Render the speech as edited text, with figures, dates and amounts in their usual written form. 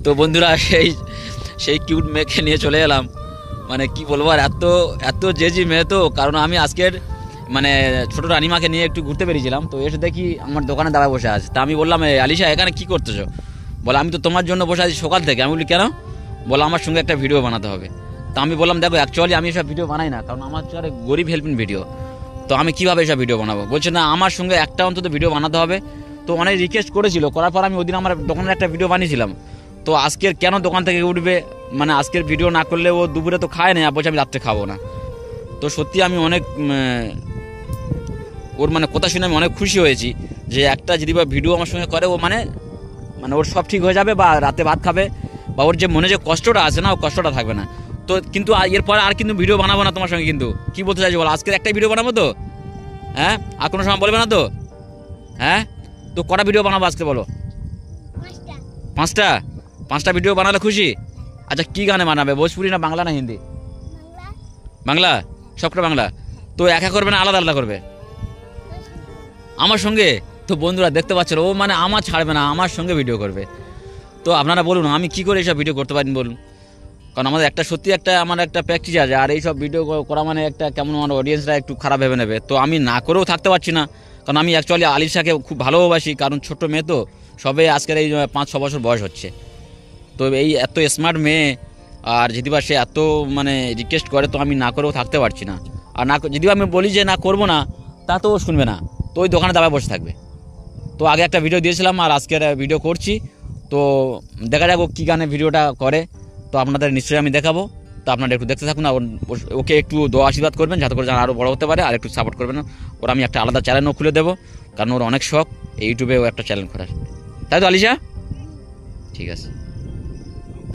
তো বন্ধুরা সেই সেই কিউট মেয়েকে নিয়ে চলে এলাম, মানে কি বলবো আর, এত এত জেজি মেয়ে তো। কারণ আমি আজকের মানে ছোটো রানিমাকে নিয়ে একটু ঘুরতে বেরিয়েছিলাম, তো এসে দেখি আমার দোকানে দাঁড়া বসে আছে। তা আমি বললাম, আলিশা এখানে কি করতেছো? বলে আমি তো তোমার জন্য বসে আছি সকাল থেকে। আমি বলি কেন? বলে আমার সঙ্গে একটা ভিডিও বানাতে হবে। তো আমি বললাম দেখো অ্যাকচুয়ালি আমি এসব ভিডিও বানাই না, কারণ আমার হচ্ছে গরিব হেল্পিং ভিডিও, তো আমি কীভাবে এসব ভিডিও বানাবো? বলছে না আমার সঙ্গে একটা অন্তত ভিডিও বানাতে হবে। তো অনেক রিকোয়েস্ট করেছিল, করার পর আমি ওই দিন আমার দোকানের একটা ভিডিও বানিয়েছিলাম। তো আজকের কেন দোকান থেকে উঠবে, মানে আজকের ভিডিও না করলে ও দুপুরে তো খায় না, বলছে আমি রাত্রে খাবো না। তো সত্যি আমি অনেক ওর মানে কথা শুনে আমি অনেক খুশি হয়েছি যে একটা যদি বা ভিডিও আমার সঙ্গে করে ও মানে মানে ওর সব ঠিক হয়ে যাবে, বা রাতে ভাত খাবে, বা ওর যে মনে যে কষ্টটা আছে না, ও কষ্টটা থাকবে না। তো কিন্তু এরপর আর কিন্তু ভিডিও বানাবো না তোমার সঙ্গে। কিন্তু কি বলতে চাইছি বলো, আজকের একটাই ভিডিও বানাবো তো, হ্যাঁ? আর কোনো সময় বলবে না তো? হ্যাঁ, তো কটা ভিডিও বানাবো আজকে বলো? 5টা। 5টা ভিডিও বানালে খুশি? আচ্ছা কি গানে বানাবে, ভোজপুরি না বাংলা না হিন্দি? বাংলা, সবটা বাংলা। তো একা করবে না আলাদা আলাদা করবে আমার সঙ্গে? তো বন্ধুরা দেখতে পাচ্ছেন, ও মানে আমার ছাড়বে না, আমার সঙ্গে ভিডিও করবে। তো আপনারা বলুন আমি কি করে এইসব ভিডিও করতে পারি বলুন? কারণ আমাদের একটা সত্যি একটা আমার একটা প্র্যাকটিস আছে, আর এইসব ভিডিও করা মানে একটা কেমন আমার অডিয়েন্সরা একটু খারাপ ভেবে নেবে। তো আমি না করেও থাকতে পারছি না, কারণ আমি অ্যাকচুয়ালি আলিশাকে খুব ভালোবাসি। কারণ ছোট্ট মেয়ে তো, সবে আজকের এই 5-6 বছর বয়স হচ্ছে। তো এই এত স্মার্ট মেয়ে, আর যদি বা সে এত মানে রিকোয়েস্ট করে, তো আমি না করেও থাকতে পারছি না। আর না যদি আমি বলি যে না করবো না, তা তো শুনবে না, তো ওই দোকানে দাঁড়ায় বসে থাকবে। তো আগে একটা ভিডিও দিয়েছিলাম, আর আজকের ভিডিও করছি। তো দেখা যাক ও কী গানে ভিডিওটা করে, তো আপনাদের নিশ্চয়ই আমি দেখাবো। তো আপনারা একটু দেখতে থাকুন, ওকে একটু দোয়া আশীর্বাদ করবেন যাতে করে যেন আরও বড় হতে পারে, আর একটু সাপোর্ট করবেন। ওর আমি একটা আলাদা চ্যানেলও খুলে দেবো, কারণ ওর অনেক শখ ইউটিউবে ও একটা চ্যানেল করার। তাই তো আলিশা? ঠিক আছে।